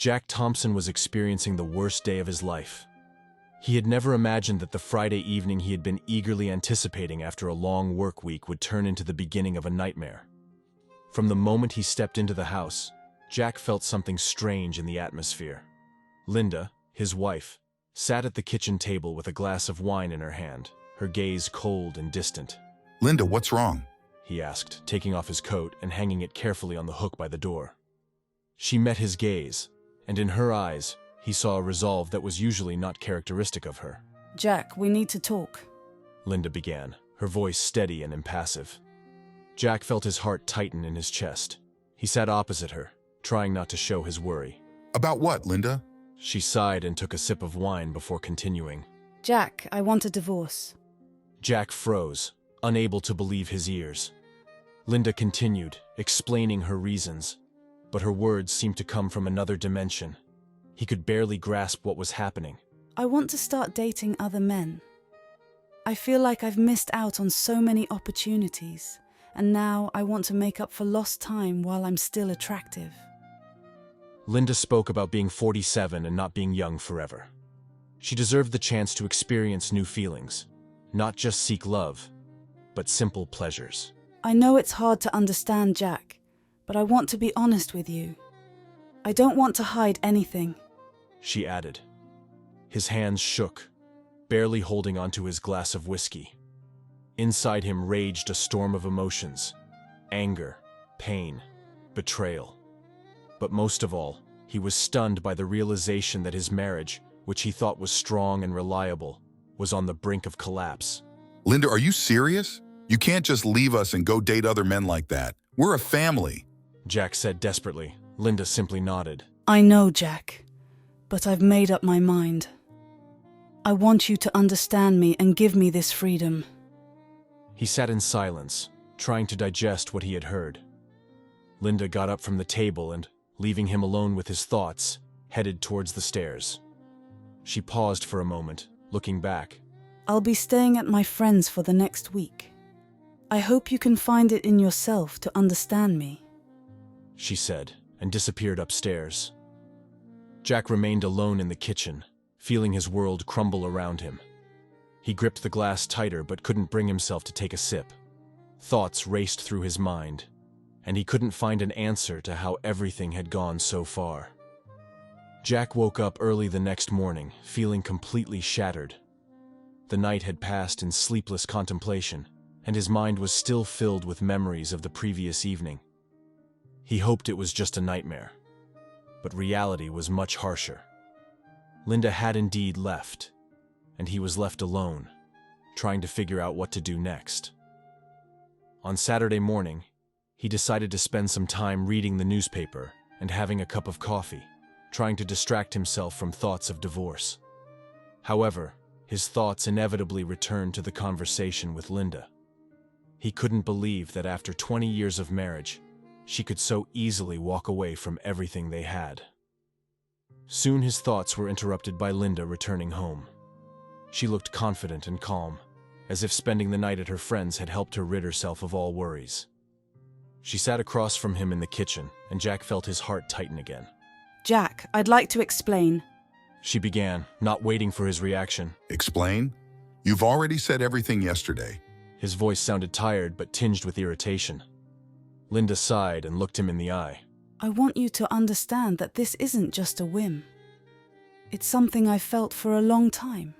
Jack Thompson was experiencing the worst day of his life. He had never imagined that the Friday evening he had been eagerly anticipating after a long work week would turn into the beginning of a nightmare. From the moment he stepped into the house, Jack felt something strange in the atmosphere. Linda, his wife, sat at the kitchen table with a glass of wine in her hand, her gaze cold and distant. Linda, what's wrong? He asked, taking off his coat and hanging it carefully on the hook by the door. She met his gaze, and in her eyes, he saw a resolve that was usually not characteristic of her. Jack, we need to talk. Linda began, her voice steady and impassive. Jack felt his heart tighten in his chest. He sat opposite her, trying not to show his worry. About what, Linda? She sighed and took a sip of wine before continuing. Jack, I want a divorce. Jack froze, unable to believe his ears. Linda continued, explaining her reasons, but her words seemed to come from another dimension. He could barely grasp what was happening. I want to start dating other men. I feel like I've missed out on so many opportunities, and now I want to make up for lost time while I'm still attractive. Linda spoke about being 47 and not being young forever. She deserved the chance to experience new feelings, not just seek love, but simple pleasures. I know it's hard to understand, Jack, but I want to be honest with you. I don't want to hide anything. She added. His hands shook, barely holding onto his glass of whiskey. Inside him raged a storm of emotions: anger, pain, betrayal. But most of all, he was stunned by the realization that his marriage, which he thought was strong and reliable, was on the brink of collapse. Linda, are you serious? You can't just leave us and go date other men like that. We're a family. Jack said desperately. Linda simply nodded. I know, Jack, but I've made up my mind. I want you to understand me and give me this freedom. He sat in silence, trying to digest what he had heard. Linda got up from the table and, leaving him alone with his thoughts, headed towards the stairs. She paused for a moment, looking back. I'll be staying at my friend's for the next week. I hope you can find it in yourself to understand me, she said, and disappeared upstairs. Jack remained alone in the kitchen, feeling his world crumble around him. He gripped the glass tighter but couldn't bring himself to take a sip. Thoughts raced through his mind, and he couldn't find an answer to how everything had gone so far. Jack woke up early the next morning, feeling completely shattered. The night had passed in sleepless contemplation, and his mind was still filled with memories of the previous evening. He hoped it was just a nightmare, but reality was much harsher. Linda had indeed left, and he was left alone, trying to figure out what to do next. On Saturday morning, he decided to spend some time reading the newspaper and having a cup of coffee, trying to distract himself from thoughts of divorce. However, his thoughts inevitably returned to the conversation with Linda. He couldn't believe that after 20 years of marriage, she could so easily walk away from everything they had. Soon his thoughts were interrupted by Linda returning home. She looked confident and calm, as if spending the night at her friend's had helped her rid herself of all worries. She sat across from him in the kitchen, and Jack felt his heart tighten again. Jack, I'd like to explain. She began, not waiting for his reaction. Explain? You've already said everything yesterday. His voice sounded tired but tinged with irritation. Linda sighed and looked him in the eye. I want you to understand that this isn't just a whim. It's something I've felt for a long time.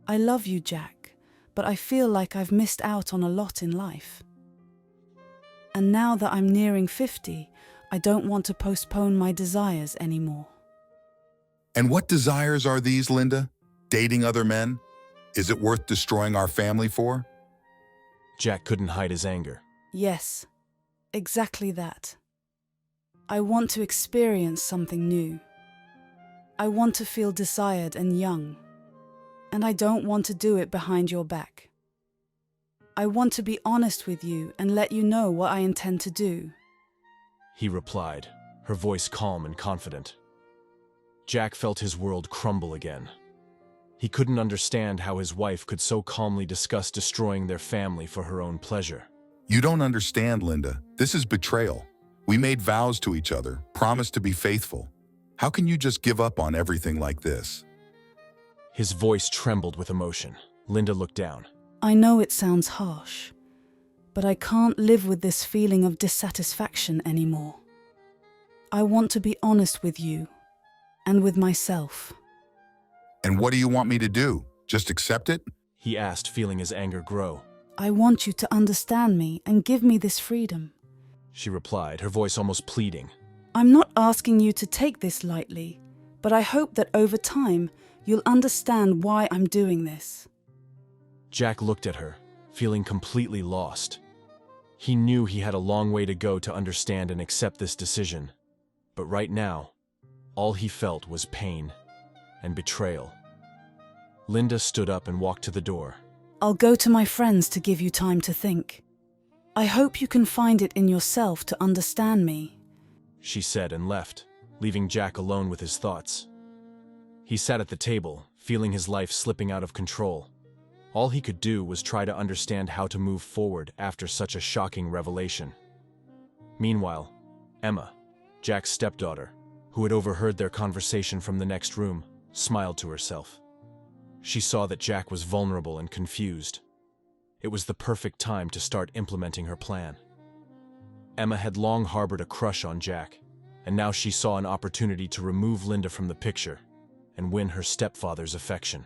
I love you, Jack, but I feel like I've missed out on a lot in life. And now that I'm nearing 50, I don't want to postpone my desires anymore. And what desires are these, Linda? Dating other men? Is it worth destroying our family for? Jack couldn't hide his anger. Yes, exactly that. I want to experience something new. I want to feel desired and young. And I don't want to do it behind your back. I want to be honest with you and let you know what I intend to do, he replied, her voice calm and confident. Jack felt his world crumble again. He couldn't understand how his wife could so calmly discuss destroying their family for her own pleasure. You don't understand, Linda. This is betrayal. We made vows to each other, promised to be faithful. How can you just give up on everything like this? His voice trembled with emotion. Linda looked down. I know it sounds harsh, but I can't live with this feeling of dissatisfaction anymore. I want to be honest with you and with myself. And what do you want me to do? Just accept it? He asked, feeling his anger grow. I want you to understand me and give me this freedom. She replied, her voice almost pleading. I'm not asking you to take this lightly, but I hope that over time you'll understand why I'm doing this. Jack looked at her, feeling completely lost. He knew he had a long way to go to understand and accept this decision, but right now, all he felt was pain and betrayal. Linda stood up and walked to the door. I'll go to my friends to give you time to think. I hope you can find it in yourself to understand me, she said and left, leaving Jack alone with his thoughts. He sat at the table, feeling his life slipping out of control. All he could do was try to understand how to move forward after such a shocking revelation. Meanwhile, Emma, Jack's stepdaughter, who had overheard their conversation from the next room, smiled to herself. She saw that Jack was vulnerable and confused. It was the perfect time to start implementing her plan. Emma had long harbored a crush on Jack, and now she saw an opportunity to remove Linda from the picture and win her stepfather's affection.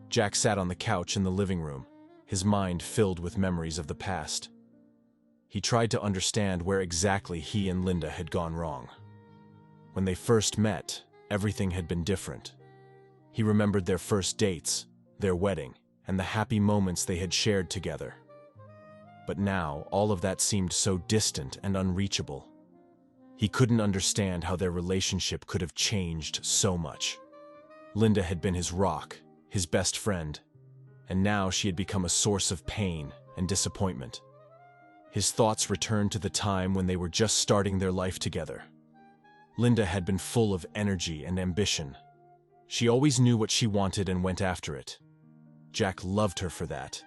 Jack sat on the couch in the living room, his mind filled with memories of the past. He tried to understand where exactly he and Linda had gone wrong. When they first met, everything had been different. He remembered their first dates, their wedding, and the happy moments they had shared together. But now, all of that seemed so distant and unreachable. He couldn't understand how their relationship could have changed so much. Linda had been his rock, his best friend, and now she had become a source of pain and disappointment. His thoughts returned to the time when they were just starting their life together. Linda had been full of energy and ambition. She always knew what she wanted and went after it. Jack loved her for that,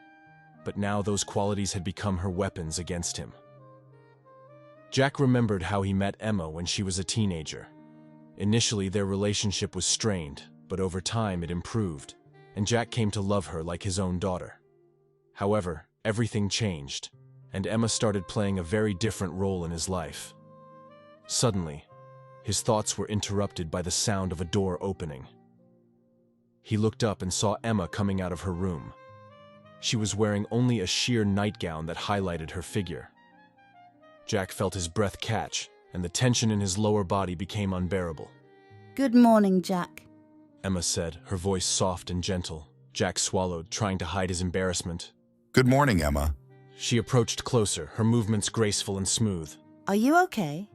but now those qualities had become her weapons against him. Jack remembered how he met Emma when she was a teenager. Initially, their relationship was strained, but over time it improved, and Jack came to love her like his own daughter. However, everything changed, and Emma started playing a very different role in his life. Suddenly, his thoughts were interrupted by the sound of a door opening. He looked up and saw Emma coming out of her room. She was wearing only a sheer nightgown that highlighted her figure. Jack felt his breath catch, and the tension in his lower body became unbearable. Good morning, Jack, Emma said, her voice soft and gentle. Jack swallowed, trying to hide his embarrassment. Good morning, Emma. She approached closer, her movements graceful and smooth. Are you okay?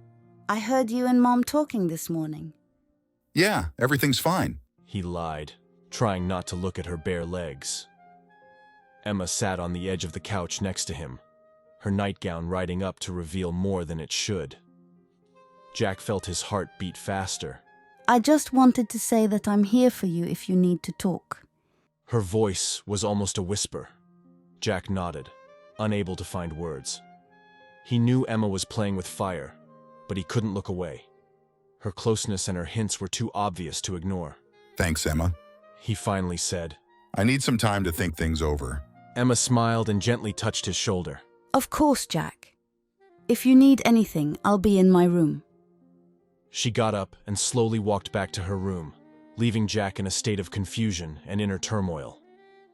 I heard you and Mom talking this morning. Yeah, everything's fine. He lied, trying not to look at her bare legs. Emma sat on the edge of the couch next to him, her nightgown riding up to reveal more than it should. Jack felt his heart beat faster. I just wanted to say that I'm here for you if you need to talk. Her voice was almost a whisper. Jack nodded, unable to find words. He knew Emma was playing with fire, but he couldn't look away. Her closeness and her hints were too obvious to ignore. Thanks, Emma. He finally said. I need some time to think things over. Emma smiled and gently touched his shoulder. Of course, Jack. If you need anything, I'll be in my room. She got up and slowly walked back to her room, leaving Jack in a state of confusion and inner turmoil.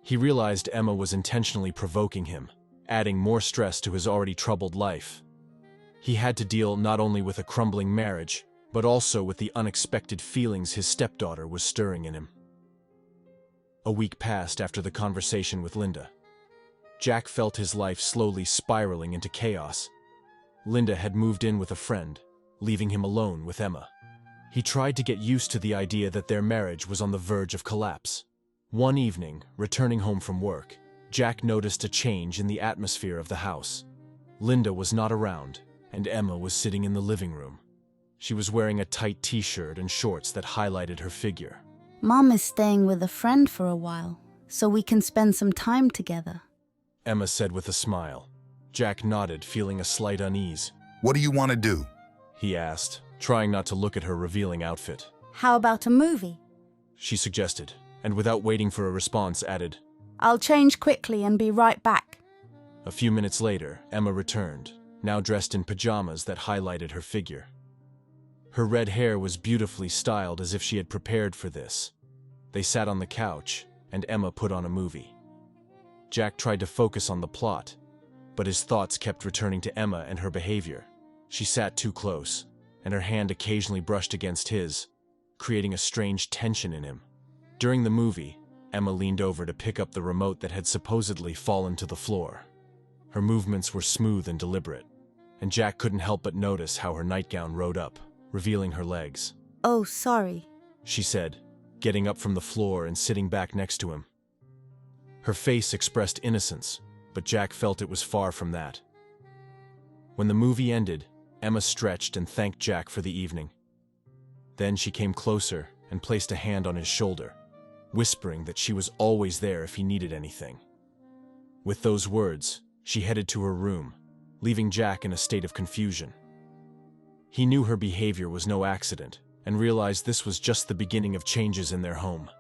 He realized Emma was intentionally provoking him, adding more stress to his already troubled life. He had to deal not only with a crumbling marriage, but also with the unexpected feelings his stepdaughter was stirring in him. A week passed after the conversation with Linda. Jack felt his life slowly spiraling into chaos. Linda had moved in with a friend, leaving him alone with Emma. He tried to get used to the idea that their marriage was on the verge of collapse. One evening, returning home from work, Jack noticed a change in the atmosphere of the house. Linda was not around, and Emma was sitting in the living room. She was wearing a tight t-shirt and shorts that highlighted her figure. Mom is staying with a friend for a while, so we can spend some time together, Emma said with a smile. Jack nodded, feeling a slight unease. What do you want to do? He asked, trying not to look at her revealing outfit. How about a movie? She suggested, and without waiting for a response added. I'll change quickly and be right back. A few minutes later, Emma returned, now dressed in pajamas that highlighted her figure. Her red hair was beautifully styled as if she had prepared for this. They sat on the couch, and Emma put on a movie. Jack tried to focus on the plot, but his thoughts kept returning to Emma and her behavior. She sat too close, and her hand occasionally brushed against his, creating a strange tension in him. During the movie, Emma leaned over to pick up the remote that had supposedly fallen to the floor. Her movements were smooth and deliberate, and Jack couldn't help but notice how her nightgown rode up, revealing her legs. Oh, sorry. She said, getting up from the floor and sitting back next to him. Her face expressed innocence, but Jack felt it was far from that. When the movie ended, Emma stretched and thanked Jack for the evening. Then she came closer and placed a hand on his shoulder, whispering that she was always there if he needed anything. With those words, she headed to her room, leaving Jack in a state of confusion. He knew her behavior was no accident and realized this was just the beginning of changes in their home.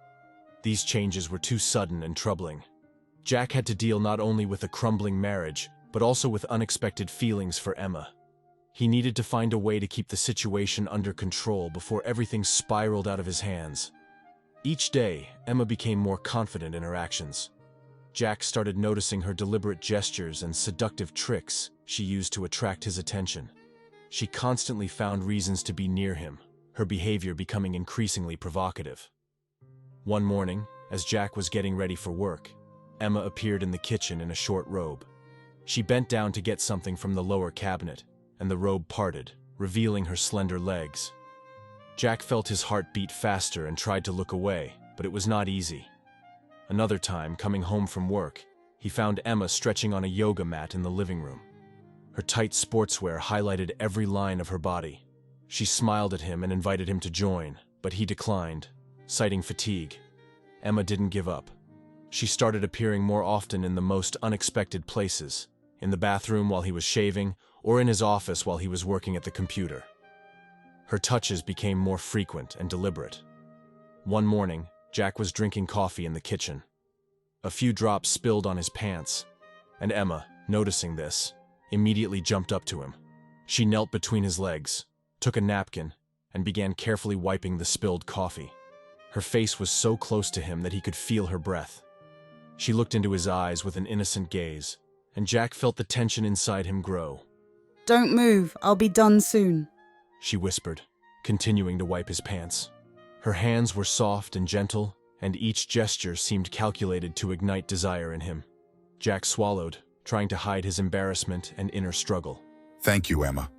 These changes were too sudden and troubling. Jack had to deal not only with a crumbling marriage, but also with unexpected feelings for Emma. He needed to find a way to keep the situation under control before everything spiraled out of his hands. Each day, Emma became more confident in her actions. Jack started noticing her deliberate gestures and seductive tricks she used to attract his attention. She constantly found reasons to be near him, her behavior becoming increasingly provocative. One morning, as Jack was getting ready for work, Emma appeared in the kitchen in a short robe. She bent down to get something from the lower cabinet, and the robe parted, revealing her slender legs. Jack felt his heart beat faster and tried to look away, but it was not easy. Another time, coming home from work, he found Emma stretching on a yoga mat in the living room. Her tight sportswear highlighted every line of her body. She smiled at him and invited him to join, but he declined, citing fatigue. Emma didn't give up. She started appearing more often in the most unexpected places, in the bathroom while he was shaving, or in his office while he was working at the computer. Her touches became more frequent and deliberate. One morning, Jack was drinking coffee in the kitchen. A few drops spilled on his pants, and Emma, noticing this, immediately jumped up to him. She knelt between his legs, took a napkin, and began carefully wiping the spilled coffee. Her face was so close to him that he could feel her breath. She looked into his eyes with an innocent gaze, and Jack felt the tension inside him grow. Don't move, I'll be done soon. She whispered, continuing to wipe his pants. Her hands were soft and gentle, and each gesture seemed calculated to ignite desire in him. Jack swallowed, trying to hide his embarrassment and inner struggle. Thank you, Emma.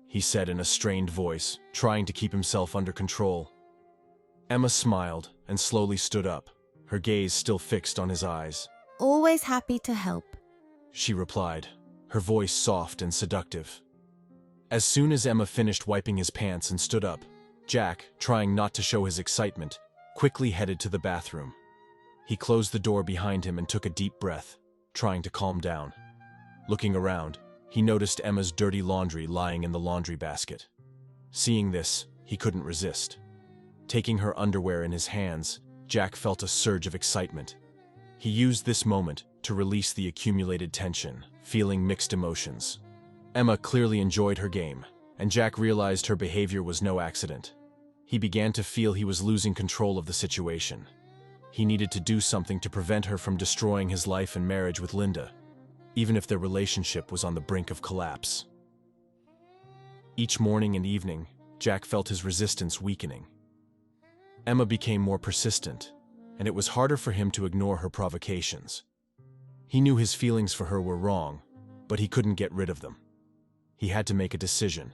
He said in a strained voice, trying to keep himself under control. Emma smiled and slowly stood up, her gaze still fixed on his eyes. Always happy to help. She replied, her voice soft and seductive. As soon as Emma finished wiping his pants and stood up, Jack, trying not to show his excitement, quickly headed to the bathroom. He closed the door behind him and took a deep breath, trying to calm down. Looking around, he noticed Emma's dirty laundry lying in the laundry basket. Seeing this, he couldn't resist. Taking her underwear in his hands, Jack felt a surge of excitement. He used this moment to release the accumulated tension, feeling mixed emotions. Emma clearly enjoyed her game, and Jack realized her behavior was no accident. He began to feel he was losing control of the situation. He needed to do something to prevent her from destroying his life and marriage with Linda, even if their relationship was on the brink of collapse. Each morning and evening, Jack felt his resistance weakening. Emma became more persistent, and it was harder for him to ignore her provocations. He knew his feelings for her were wrong, but he couldn't get rid of them. He had to make a decision: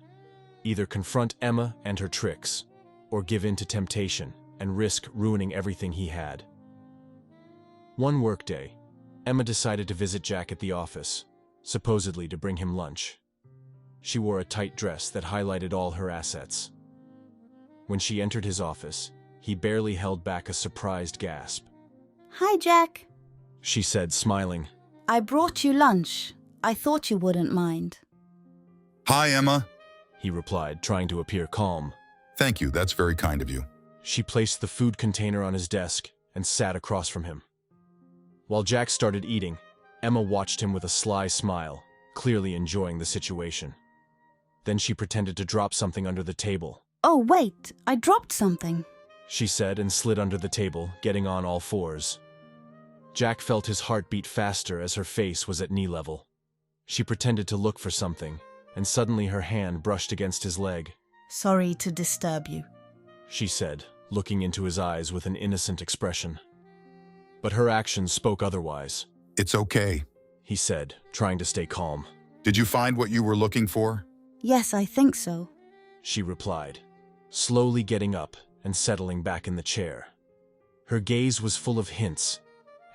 either confront Emma and her tricks, or give in to temptation and risk ruining everything he had. One workday, Emma decided to visit Jack at the office, supposedly to bring him lunch. She wore a tight dress that highlighted all her assets. When she entered his office, he barely held back a surprised gasp. Hi, Jack. She said, smiling. I brought you lunch. I thought you wouldn't mind. Hi, Emma. he replied, trying to appear calm. Thank you, that's very kind of you. She placed the food container on his desk and sat across from him. While Jack started eating, Emma watched him with a sly smile, clearly enjoying the situation. Then she pretended to drop something under the table. Oh, wait, I dropped something. She said and slid under the table, getting on all fours. Jack felt his heart beat faster as her face was at knee level. She pretended to look for something, and suddenly her hand brushed against his leg. Sorry to disturb you. She said, looking into his eyes with an innocent expression. But her actions spoke otherwise. It's okay. He said, trying to stay calm. Did you find what you were looking for? Yes, I think so. She replied, slowly getting up and settling back in the chair. Her gaze was full of hints,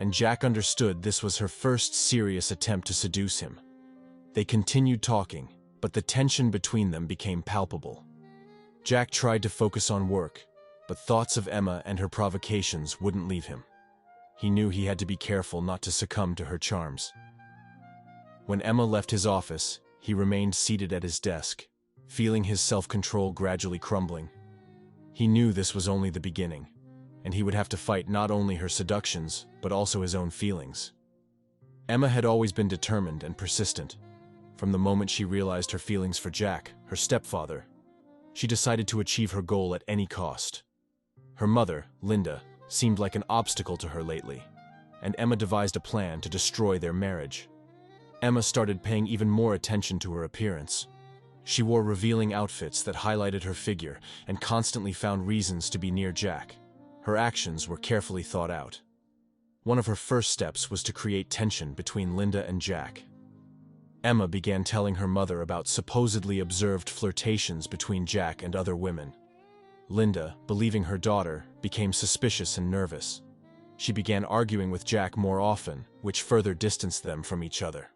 and Jack understood this was her first serious attempt to seduce him. They continued talking, but the tension between them became palpable. Jack tried to focus on work, but thoughts of Emma and her provocations wouldn't leave him. He knew he had to be careful not to succumb to her charms. When Emma left his office, he remained seated at his desk, feeling his self-control gradually crumbling. He knew this was only the beginning, and he would have to fight not only her seductions, but also his own feelings. Emma had always been determined and persistent. From the moment she realized her feelings for Jack, her stepfather, she decided to achieve her goal at any cost. Her mother, Linda, seemed like an obstacle to her lately, and Emma devised a plan to destroy their marriage. Emma started paying even more attention to her appearance. She wore revealing outfits that highlighted her figure and constantly found reasons to be near Jack. Her actions were carefully thought out. One of her first steps was to create tension between Linda and Jack. Emma began telling her mother about supposedly observed flirtations between Jack and other women. Linda, believing her daughter, became suspicious and nervous. She began arguing with Jack more often, which further distanced them from each other.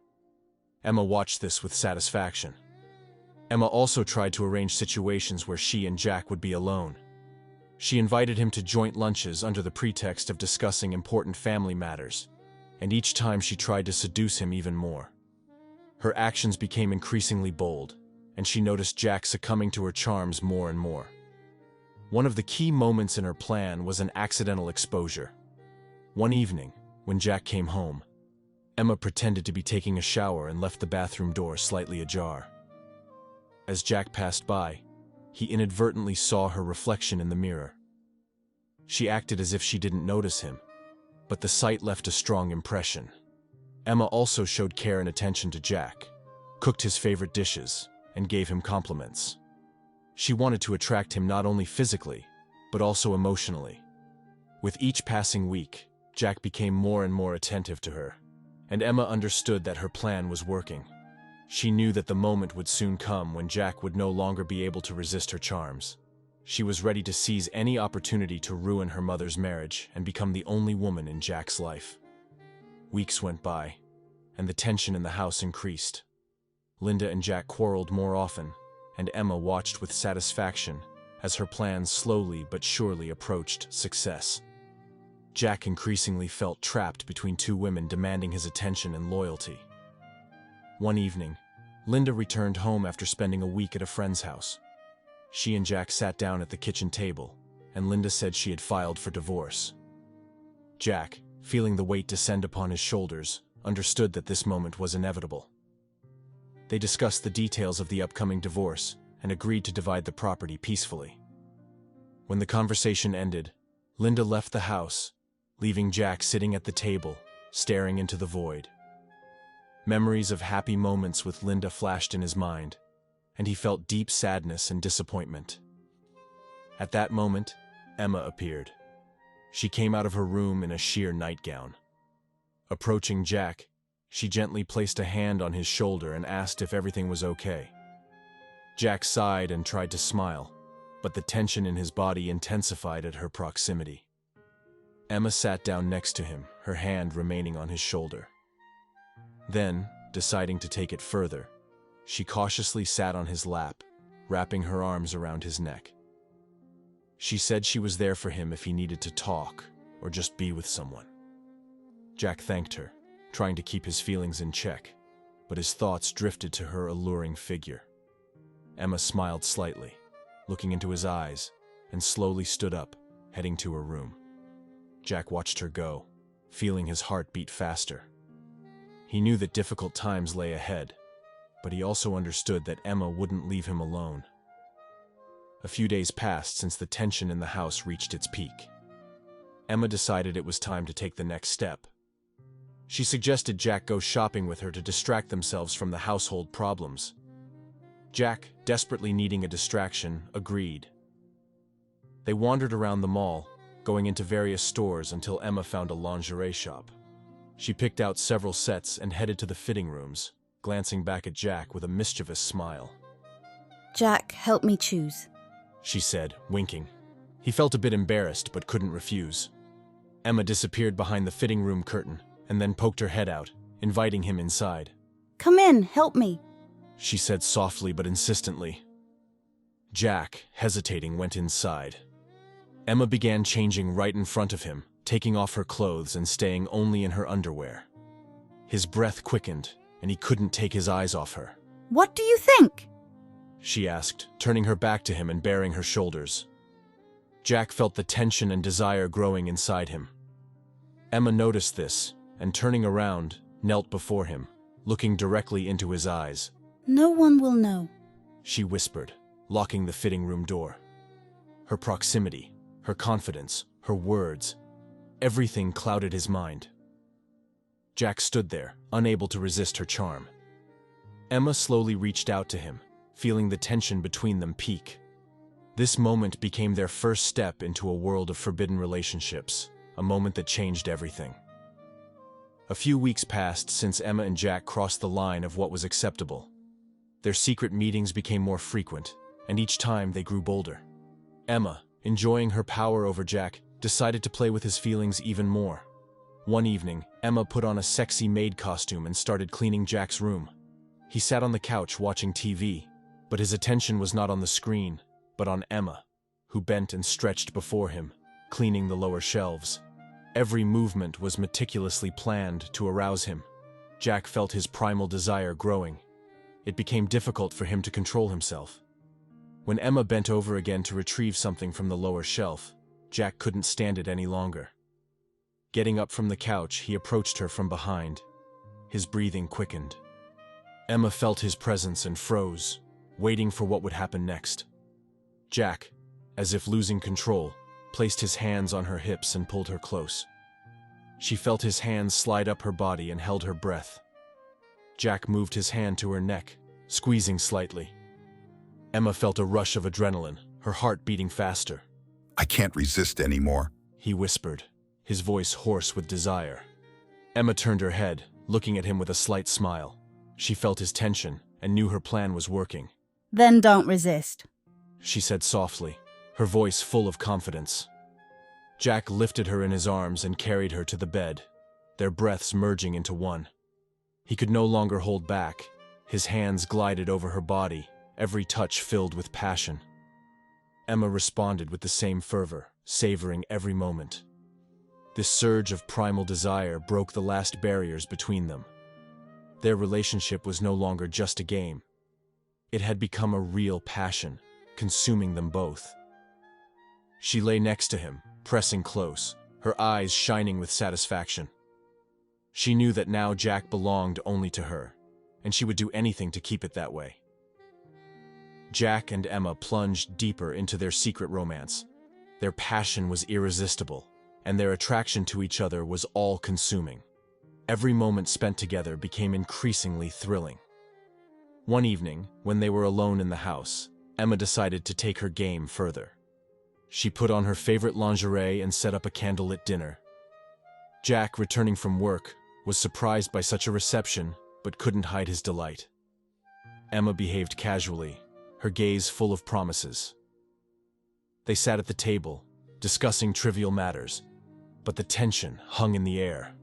Emma watched this with satisfaction. Emma also tried to arrange situations where she and Jack would be alone. She invited him to joint lunches under the pretext of discussing important family matters, and each time she tried to seduce him even more. Her actions became increasingly bold, and she noticed Jack succumbing to her charms more and more. One of the key moments in her plan was an accidental exposure. One evening, when Jack came home, Emma pretended to be taking a shower and left the bathroom door slightly ajar. As Jack passed by, he inadvertently saw her reflection in the mirror. She acted as if she didn't notice him, but the sight left a strong impression. Emma also showed care and attention to Jack, cooked his favorite dishes, and gave him compliments. She wanted to attract him not only physically, but also emotionally. With each passing week, Jack became more and more attentive to her, and Emma understood that her plan was working. She knew that the moment would soon come when Jack would no longer be able to resist her charms. She was ready to seize any opportunity to ruin her mother's marriage and become the only woman in Jack's life. Weeks went by, and the tension in the house increased. Linda and Jack quarreled more often, and Emma watched with satisfaction as her plans slowly but surely approached success. Jack increasingly felt trapped between two women demanding his attention and loyalty. One evening, Linda returned home after spending a week at a friend's house. She and Jack sat down at the kitchen table, and Linda said she had filed for divorce. Jack, feeling the weight descend upon his shoulders, understood that this moment was inevitable. They discussed the details of the upcoming divorce and agreed to divide the property peacefully. When the conversation ended, Linda left the house, leaving Jack sitting at the table, staring into the void. Memories of happy moments with Linda flashed in his mind, and he felt deep sadness and disappointment. At that moment, Emma appeared. She came out of her room in a sheer nightgown. Approaching Jack, she gently placed a hand on his shoulder and asked if everything was okay. Jack sighed and tried to smile, but the tension in his body intensified at her proximity. Emma sat down next to him, her hand remaining on his shoulder. Then, deciding to take it further, she cautiously sat on his lap, wrapping her arms around his neck. She said she was there for him if he needed to talk or just be with someone. Jack thanked her, trying to keep his feelings in check, but his thoughts drifted to her alluring figure. Emma smiled slightly, looking into his eyes, and slowly stood up, heading to her room. Jack watched her go, feeling his heart beat faster. He knew that difficult times lay ahead, but he also understood that Emma wouldn't leave him alone. A few days passed since the tension in the house reached its peak. Emma decided it was time to take the next step. She suggested Jack go shopping with her to distract themselves from the household problems. Jack, desperately needing a distraction, agreed. They wandered around the mall, going into various stores until Emma found a lingerie shop. She picked out several sets and headed to the fitting rooms, glancing back at Jack with a mischievous smile. Jack, help me choose. She said, winking. He felt a bit embarrassed but couldn't refuse. Emma disappeared behind the fitting room curtain and then poked her head out, inviting him inside. Come in, help me. She said softly but insistently. Jack, hesitating, went inside. Emma began changing right in front of him, taking off her clothes and staying only in her underwear. His breath quickened, and he couldn't take his eyes off her. What do you think? She asked, turning her back to him and baring her shoulders. Jack felt the tension and desire growing inside him. Emma noticed this, and turning around, knelt before him, looking directly into his eyes. No one will know, She whispered, locking the fitting room door. Her proximity, her confidence, her words, everything clouded his mind. Jack stood there, unable to resist her charm. Emma slowly reached out to him, feeling the tension between them peak. This moment became their first step into a world of forbidden relationships, a moment that changed everything. A few weeks passed since Emma and Jack crossed the line of what was acceptable. Their secret meetings became more frequent, and each time they grew bolder. Emma, enjoying her power over Jack, decided to play with his feelings even more. One evening, Emma put on a sexy maid costume and started cleaning Jack's room. He sat on the couch watching TV, but his attention was not on the screen, but on Emma, who bent and stretched before him, cleaning the lower shelves. Every movement was meticulously planned to arouse him. Jack felt his primal desire growing. It became difficult for him to control himself. When Emma bent over again to retrieve something from the lower shelf, Jack couldn't stand it any longer. Getting up from the couch, he approached her from behind. His breathing quickened. Emma felt his presence and froze, waiting for what would happen next. Jack, as if losing control, placed his hands on her hips and pulled her close. She felt his hands slide up her body and held her breath. Jack moved his hand to her neck, squeezing slightly. Emma felt a rush of adrenaline, her heart beating faster. I can't resist anymore. He whispered, his voice hoarse with desire. Emma turned her head, looking at him with a slight smile. She felt his tension and knew her plan was working. Then don't resist. She said softly, her voice full of confidence. Jack lifted her in his arms and carried her to the bed, their breaths merging into one. He could no longer hold back. His hands glided over her body, every touch filled with passion. Emma responded with the same fervor, savoring every moment. This surge of primal desire broke the last barriers between them. Their relationship was no longer just a game. It had become a real passion, consuming them both. She lay next to him, pressing close, her eyes shining with satisfaction. She knew that now Jack belonged only to her, and she would do anything to keep it that way. Jack and Emma plunged deeper into their secret romance. Their passion was irresistible, and their attraction to each other was all-consuming. Every moment spent together became increasingly thrilling. One evening, when they were alone in the house, Emma decided to take her game further. She put on her favorite lingerie and set up a candlelit dinner. Jack, returning from work, was surprised by such a reception, but couldn't hide his delight. Emma behaved casually, her gaze full of promises. They sat at the table, discussing trivial matters, but the tension hung in the air.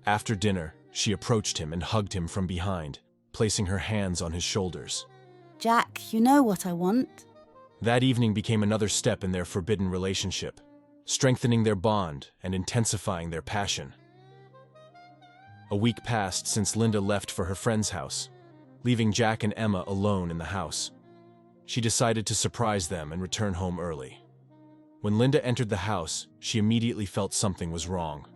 After dinner, she approached him and hugged him from behind, placing her hands on his shoulders. Jack, you know what I want. That evening became another step in their forbidden relationship, strengthening their bond and intensifying their passion. A week passed since Linda left for her friend's house, leaving Jack and Emma alone in the house. she decided to surprise them and return home early. When Linda entered the house, she immediately felt something was wrong.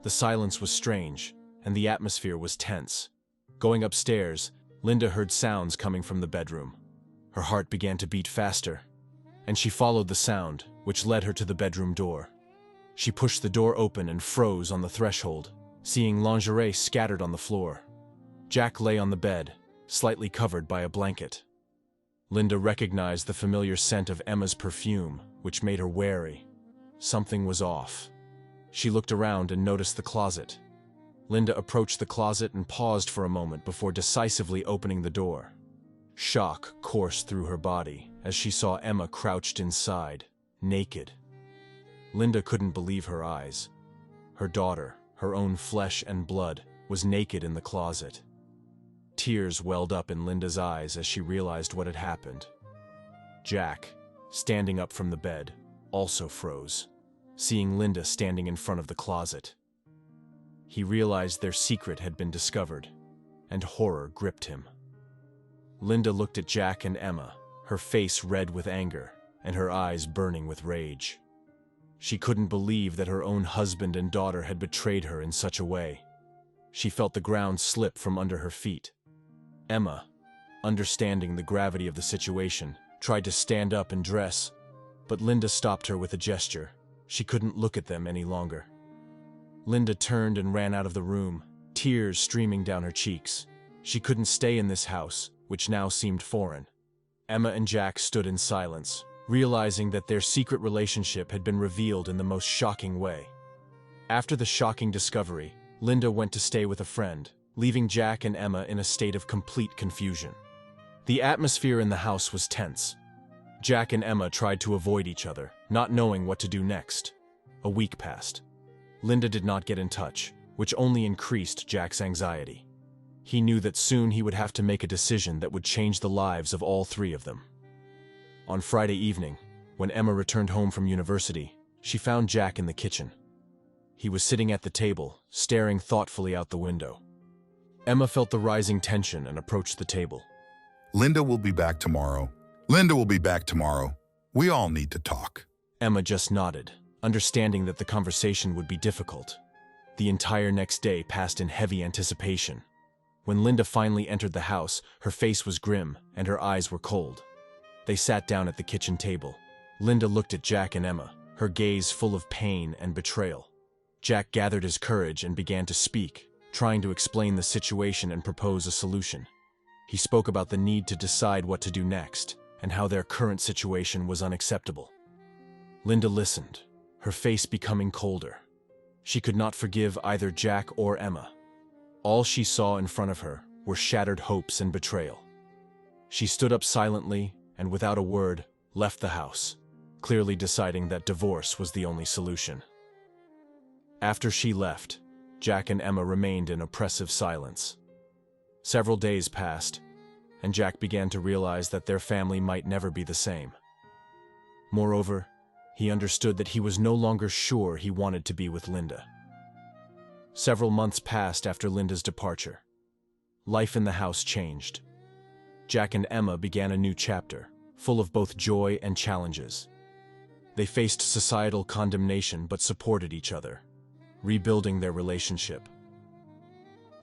The silence was strange, and the atmosphere was tense. Going upstairs, Linda heard sounds coming from the bedroom. Her heart began to beat faster, and she followed the sound, which led her to the bedroom door. She pushed the door open and froze on the threshold, seeing lingerie scattered on the floor. Jack lay on the bed, slightly covered by a blanket. Linda recognized the familiar scent of Emma's perfume, which made her wary. Something was off. She looked around and noticed the closet. Linda approached the closet and paused for a moment before decisively opening the door. Shock coursed through her body as she saw Emma crouched inside, naked. Linda couldn't believe her eyes. Her daughter, her own flesh and blood, was naked in the closet. Tears welled up in Linda's eyes as she realized what had happened. Jack, standing up from the bed, also froze, seeing Linda standing in front of the closet. He realized their secret had been discovered, and horror gripped him. Linda looked at Jack and Emma, her face red with anger, and her eyes burning with rage. She couldn't believe that her own husband and daughter had betrayed her in such a way. She felt the ground slip from under her feet. Emma, understanding the gravity of the situation, tried to stand up and dress, but Linda stopped her with a gesture. She couldn't look at them any longer. Linda turned and ran out of the room, tears streaming down her cheeks. She couldn't stay in this house, which now seemed foreign. Emma and Jack stood in silence, realizing that their secret relationship had been revealed in the most shocking way. After the shocking discovery, Linda went to stay with a friend, leaving Jack and Emma in a state of complete confusion. The atmosphere in the house was tense. Jack and Emma tried to avoid each other, not knowing what to do next. A week passed. Linda did not get in touch, which only increased Jack's anxiety. He knew that soon he would have to make a decision that would change the lives of all three of them. On Friday evening, when Emma returned home from university, she found Jack in the kitchen. He was sitting at the table, staring thoughtfully out the window. Emma felt the rising tension and approached the table. Linda will be back tomorrow. Linda will be back tomorrow. We all need to talk. Emma just nodded, understanding that the conversation would be difficult. The entire next day passed in heavy anticipation. When Linda finally entered the house, her face was grim and her eyes were cold. They sat down at the kitchen table. Linda looked at Jack and Emma, her gaze full of pain and betrayal. Jack gathered his courage and began to speak, trying to explain the situation and propose a solution. He spoke about the need to decide what to do next, and how their current situation was unacceptable. Linda listened, her face becoming colder. She could not forgive either Jack or Emma. All she saw in front of her were shattered hopes and betrayal. She stood up silently and, without a word, left the house, clearly deciding that divorce was the only solution. After she left, Jack and Emma remained in oppressive silence. Several days passed, and Jack began to realize that their family might never be the same. Moreover, he understood that he was no longer sure he wanted to be with Linda. Several months passed after Linda's departure. Life in the house changed. Jack and Emma began a new chapter, full of both joy and challenges. They faced societal condemnation but supported each other, rebuilding their relationship.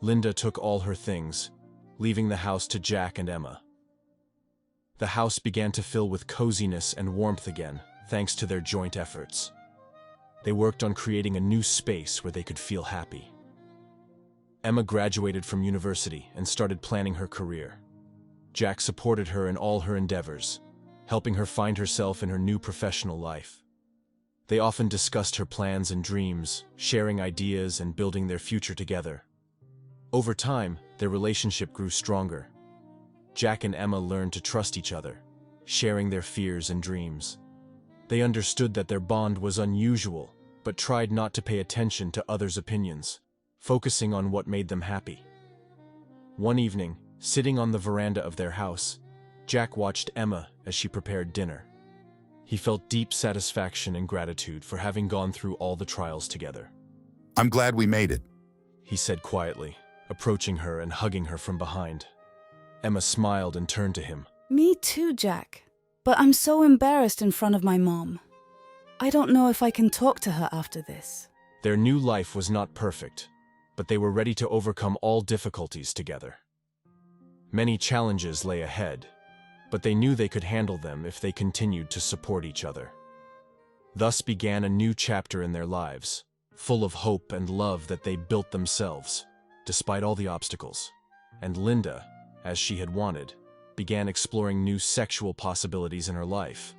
Linda took all her things, leaving the house to Jack and Emma. The house began to fill with coziness and warmth again, thanks to their joint efforts. They worked on creating a new space where they could feel happy. Emma graduated from university and started planning her career. Jack supported her in all her endeavors, helping her find herself in her new professional life. They often discussed her plans and dreams, sharing ideas and building their future together. Over time, their relationship grew stronger. Jack and Emma learned to trust each other, sharing their fears and dreams. They understood that their bond was unusual, but tried not to pay attention to others' opinions, focusing on what made them happy. One evening, sitting on the veranda of their house, Jack watched Emma as she prepared dinner. He felt deep satisfaction and gratitude for having gone through all the trials together. I'm glad we made it. He said quietly, approaching her and hugging her from behind. Emma smiled and turned to him. Me too, Jack. But I'm so embarrassed in front of my mom. I don't know if I can talk to her after this. Their new life was not perfect, but they were ready to overcome all difficulties together. Many challenges lay ahead, but they knew they could handle them if they continued to support each other. Thus began a new chapter in their lives, full of hope and love that they built themselves, despite all the obstacles. And Linda, as she had wanted, began exploring new sexual possibilities in her life.